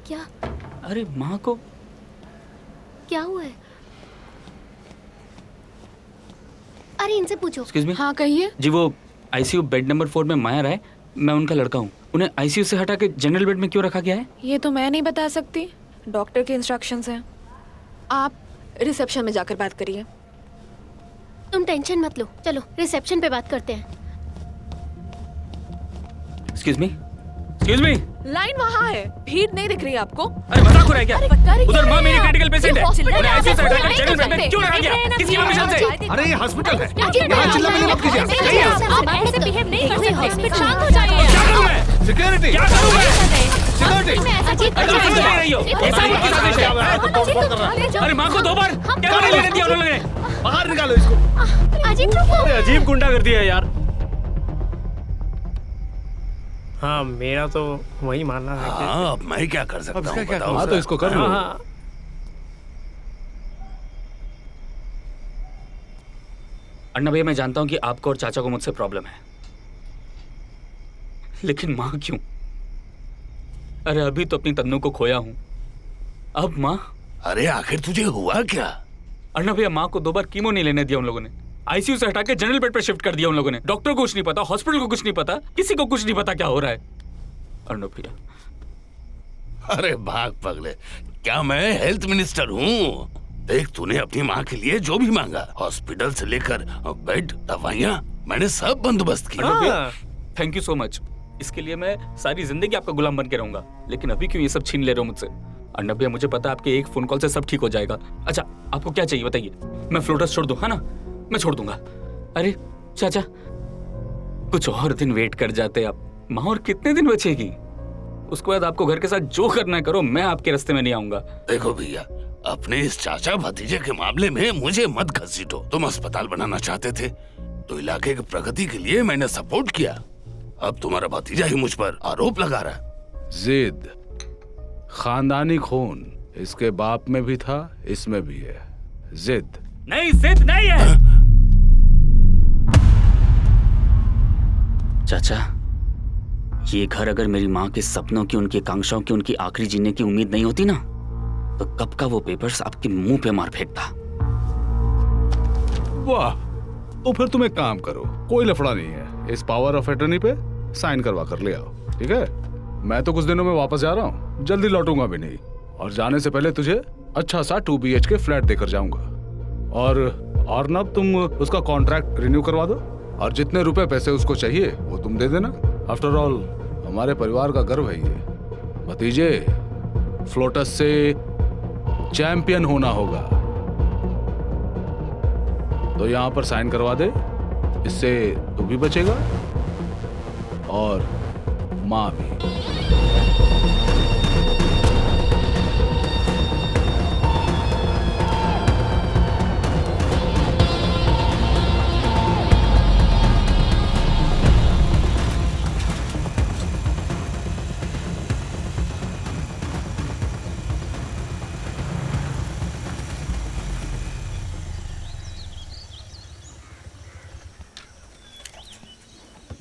क्या? अरे माँ को क्या हुआ है? अरे इनसे पूछो। Excuse me. हाँ कहिए। जी वो आईसीयू बेड नंबर 4 में माया राय, मैं उनका लड़का हूँ। उन्हें आईसीयू से हटा के जनरल बेड में क्यों रखा गया है? ये तो मैं नहीं बता सकती, डॉक्टर के इंस्ट्रक्शंस हैं। आप रिसेप्शन में जाकर बात करिए। तुम टेंशन मत लो, चलो रिसेप्शन पे बात करते हैं। Excuse me, excuse me. Line वहाँ है, भीड़ नहीं दिख रही आपको? अरे मजाक हो रहा है क्या? अरे उधर माँ मेरी क्रिटिकल पेशेंट है। हॉस्पिटल उन्हें आईसीयू से हटा के नहीं जनरल बेड कर में क्यों रखा गया? किसकी परमिशन से? अरे ये हॉस्पिटल है, अजीब यहाँ चिल्लामिल्ली मत कीजिए। आप ऐसे बिहेव नहीं कर सकते। शांत हो जाइए। क्या करूँ मैं? सिक्योरिटी, क्या करूँ मैं? सिक्योरिटी। अजीब अरे तुम समझ रही हो? ये सब किस आदेश है? अरे माँ को 2 बार क्या नहीं लेने दिया उन्होंने? बाहर निकालो इसको। अजीब रुको। अरे अजीब गुंडा कर दिया यार। हाँ मेरा तो वही मानना है कि हाँ, अब मैं क्या कर सकता हूँ बताओ। हाँ तो इसको कर लो। हाँ अन्ना भैया मैं जानता हूँ कि आपको और चाचा को मुझसे प्रॉब्लम है, लेकिन माँ क्यों? अरे अभी तो अपनी तन्नू को खोया हूँ, अब माँ? अरे आखिर तुझे हुआ क्या? अन्ना भैया माँ को 2 बार कीमो नहीं लेने दिया उन लोगों ने, आईसीयू से हटा के जनरल बेड पर शिफ्ट कर दिया उन लोगों ने। डॉक्टर को कुछ नहीं पता, हॉस्पिटल को कुछ नहीं पता, किसी को कुछ नहीं पता क्या हो रहा है। अर्णव भैया। अरे भाग पगले, क्या मैं हेल्थ मिनिस्टर हूँ? देख तूने अपनी माँ के लिए जो भी मांगा, हॉस्पिटल से लेकर बेड, दवाइयाँ, मैंने सब बंदोबस्त किया। Thank you so much. इसके लिए मैं सारी जिंदगी आपका गुलाम बन के रहूंगा, लेकिन अभी क्यों ये सब छीन ले रहे हो मुझसे? अर्णव भैया मुझे पता है आपके एक फोन कॉल से सब ठीक हो जाएगा। अच्छा आपको क्या चाहिए बताइए, मैं फ्लोटस छोड़ दूं? है ना, मैं छोड़ दूंगा। अरे चाचा कुछ और दिन वेट कर जाते आप, माँ और कितने दिन बचेगी? उसके बाद आपको घर के साथ जो करना है करो, मैं आपके रास्ते में नहीं आऊंगा। देखो भैया, अपने इस चाचा भतीजे के मामले में मुझे मत घसीटो। तुम अस्पताल बनाना चाहते थे तो इलाके की प्रगति के लिए मैंने सपोर्ट किया, अब तुम्हारा भतीजा ही मुझ पर आरोप लगा रहा है। जिद, खानदानी खून इसके बाप में भी था, इसमें भी है। जिद नहीं, जिद नहीं है। चाचा ये घर अगर मेरी माँ के सपनों की, उनकी आकांक्षाओं की, उनकी आखिरी जीने की उम्मीद नहीं होती ना, तो कब का वो पेपर्स आपके मुंह पे मार फेंकता। वाह, तो फिर तुम एक काम करो, कोई लफड़ा नहीं है, इस पावर ऑफ अटर्नी पे साइन करवा कर ले आओ, ठीक है? मैं तो कुछ दिनों में वापस जा रहा हूँ, जल्दी लौटूंगा भी नहीं, और जाने से पहले तुझे अच्छा सा 2 BHK फ्लैट देकर जाऊंगा। और ना तुम उसका कॉन्ट्रैक्ट रिन्यू करवा दो, और जितने रुपए पैसे उसको चाहिए वो तुम दे देना। आफ्टर ऑल हमारे परिवार का गर्व है ये। भतीजे, फ्लोटस से चैंपियन होना होगा, तो यहाँ पर साइन करवा दे, इससे तू भी बचेगा और माँ भी।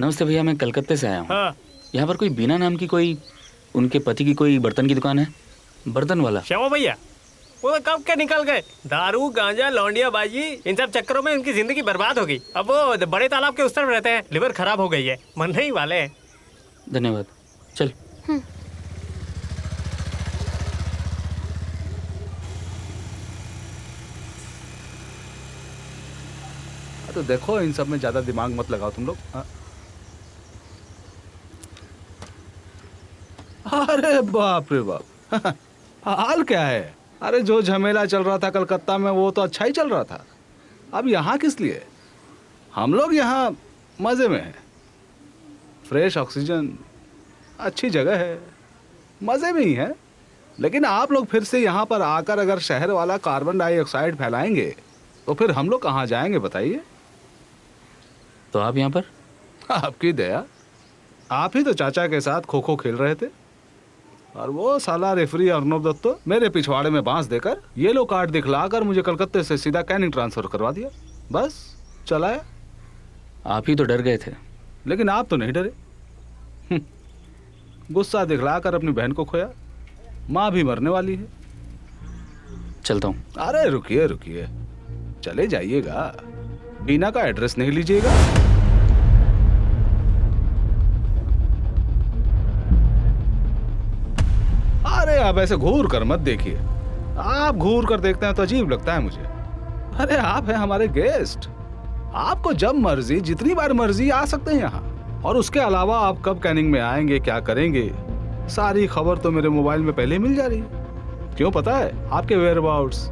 नमस्ते भैया, मैं कलकत्ते से आया हूँ। हाँ। यहाँ पर कोई बीना नाम की कोई उनके पति की कोई बर्तन की दुकान है? बर्तन वाला। श्यामा भैया वो तो कब के निकल गए, दारू गांजा लौंडिया बाजी इन सब चक्करों में उनकी जिंदगी बर्बाद हो गई। अब वो बड़े तालाब के उस तरफ रहते हैं, लिवर खराब हो गई है, मरने ही वाले हैं। धन्यवाद, चल। तो देखो इन सब में ज्यादा दिमाग मत लगाओ तुम लोग। अरे बाप रे बाप, हाल क्या है? अरे जो झमेला चल रहा था कलकत्ता में वो तो अच्छा ही चल रहा था, अब यहाँ किस लिए? हम लोग यहाँ मजे में हैं, फ्रेश ऑक्सीजन, अच्छी जगह है, मजे में ही है। लेकिन आप लोग फिर से यहाँ पर आकर अगर शहर वाला कार्बन डाइऑक्साइड फैलाएंगे तो फिर हम लोग कहाँ जाएंगे बताइए? तो आप यहाँ पर? आपकी दया, आप ही तो चाचा के साथ खो खो खेल रहे थे और वो साला रेफरी अर्णव दत्त मेरे पिछवाड़े में बांस देकर येलो कार्ड दिखलाकर मुझे कलकत्ते से सीधा कैनिंग ट्रांसफर करवा दिया। बस चलाया। आप ही तो डर गए थे। लेकिन आप तो नहीं डरे। गुस्सा दिखलाकर अपनी बहन को खोया। माँ भी मरने वाली है। चलता हूँ। अरे रुकिए रुकिए, चले जाइएगा, बीना का एड्रेस नहीं लीजिएगा। अरे आप ऐसे घूर कर मत देखिए, आप घूर कर देखते हैं तो अजीब लगता है मुझे। अरे आप हैं हमारे गेस्ट, आपको जब मर्जी जितनी बार मर्जी आ सकते हैं यहाँ। और उसके अलावा आप कब कैनिंग में आएंगे, क्या करेंगे, सारी खबर तो मेरे मोबाइल में पहले ही मिल जा रही है। क्यों पता है आपके वेयरअबाउट्स,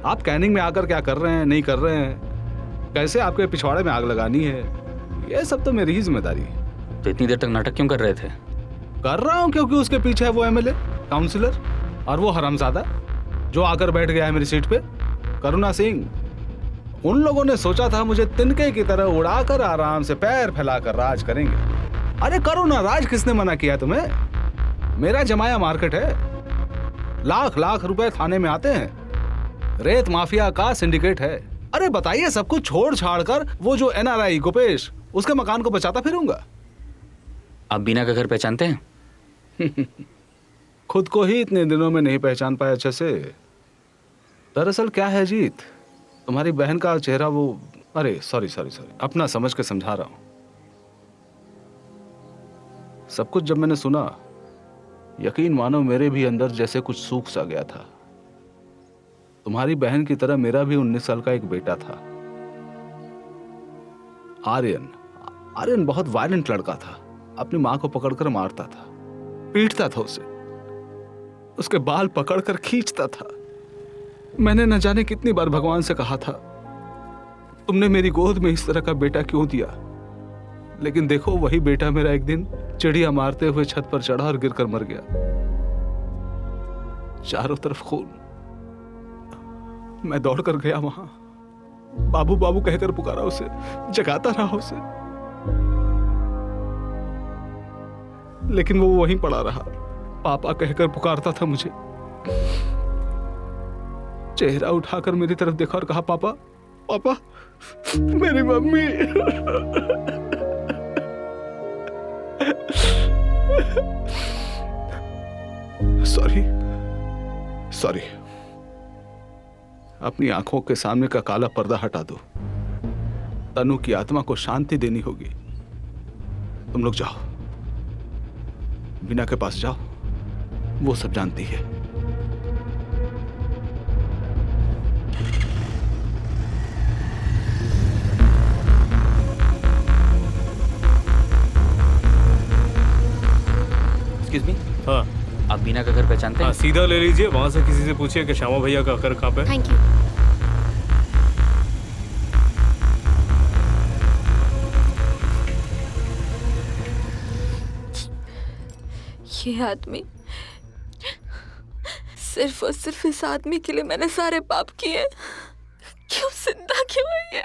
आप कैनिंग में आकर क्या कर रहे हैं, नहीं कर रहे हैं, कैसे आपके पिछवाड़े में आग लगानी है, ये सब तो मेरी ही जिम्मेदारी है। तो इतनी देर तक नाटक क्यों कर रहे थे? कर रहा हूँ क्योंकि उसके पीछे है वो एमएलए, काउंसिलर और वो हरामजादा जो आकर बैठ गया है मेरी सीट पे, करुणा सिंह। उन लोगों ने सोचा था मुझे तिनके की तरह उड़ाकर आराम से पैर फैलाकर राज करेंगे। अरे करो ना राज, किसने मना किया तुम्हें? मेरा जमाया मार्केट है, लाख लाख रुपए थाने में आते हैं, रेत माफिया का सिंडिकेट है। अरे बताइए, सब कुछ छोड़ छाड़ कर वो जो एनआरआई गोपेश, उसके मकान को बचाता फिरूंगा। आप बीना का घर पहचानते हैं? खुद को ही इतने दिनों में नहीं पहचान पाया अच्छे से। दरअसल क्या है जीत, तुम्हारी बहन का चेहरा वो, अरे सॉरी, अपना समझ के समझा रहा हूं। सब कुछ जब मैंने सुना, यकीन मानो मेरे भी अंदर जैसे कुछ सूख सा गया था। तुम्हारी बहन की तरह मेरा भी 19 साल का एक बेटा था, आर्यन बहुत वायलेंट लड़का था। अपनी मां को पकड़कर मारता था, पीटता था उसे, उसके बाल पकड़कर खींचता था। मैंने न जाने कितनी बार भगवान से कहा था, तुमने मेरी गोद में इस तरह का बेटा क्यों दिया? लेकिन देखो, वही बेटा मेरा एक दिन चिड़िया मारते हुए छत पर चढ़ा और गिरकर मर गया। चारों तरफ खून। मैं दौड़कर गया वहां, बाबू बाबू कहकर पुकारा उसे, जगाता रहा उसे, लेकिन वो वहीं पड़ा रहा। पापा कहकर पुकारता था मुझे। चेहरा उठाकर मेरी तरफ देखा और कहा, पापा पापा, मेरी मम्मी। सॉरी। अपनी आंखों के सामने का काला पर्दा हटा दो। तनु की आत्मा को शांति देनी होगी। तुम लोग जाओ, बीना के पास जाओ, वो सब जानती है। एक्सक्यूज मी, हाँ आप बीना का घर पहचानते हैं? सीधा ले लीजिए, वहां से किसी से पूछिए कि श्यामा भैया का घर कहाँ पे। Thank you. ये आदमी, सिर्फ और सिर्फ इस आदमी के लिए मैंने सारे पाप किए। क्यों जिंदा क्यों है ये?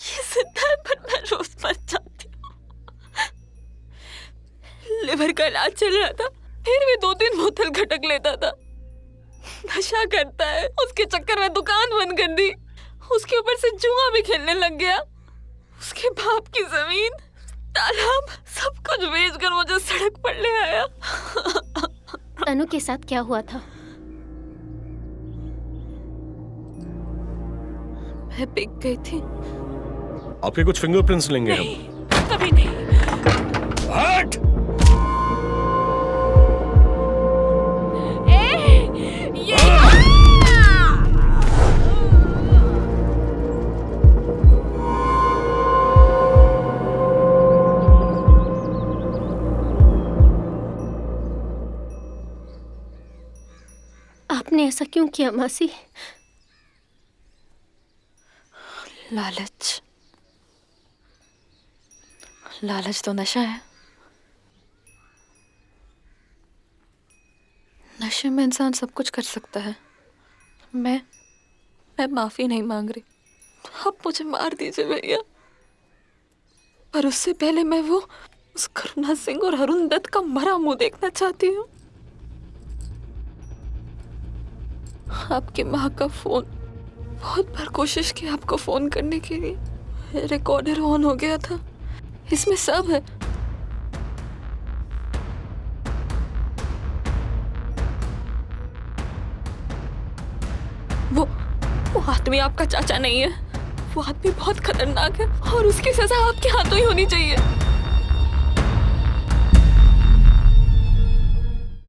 जिंदा है पर मैं रोज मर जाती हूँ। लिवर का इलाज चल रहा था, फिर भी 2-3 बोतल खटक लेता था। नशा करता है, उसके चक्कर में दुकान बंद कर दी, उसके ऊपर से जुआ भी खेलने लग गया। उसके बाप की जमीन, तालाब, सब कुछ बेचकर मुझे सड़क पर ले आया। तनु के साथ क्या हुआ था? मैं बिक गई थी। आपके कुछ फिंगरप्रिंट्स लेंगे हम। कभी नहीं। हट! आपने ऐसा क्यों किया मासी? लालच तो नशा है। नशे में इंसान सब कुछ कर सकता है। मैं माफी नहीं मांग रही, आप मुझे मार दीजिए भैया, पर उससे पहले मैं वो उस करुणा सिंह और अरुण दत्त का मरा मुंह देखना चाहती हूँ। आपकी माँ का फोन, बहुत बार कोशिश की आपको फोन करने के लिए, रिकॉर्डर ऑन हो गया था, इसमें सब है। वो आदमी आपका चाचा नहीं है। वो आदमी बहुत खतरनाक है और उसकी सजा आपके हाथों ही होनी चाहिए।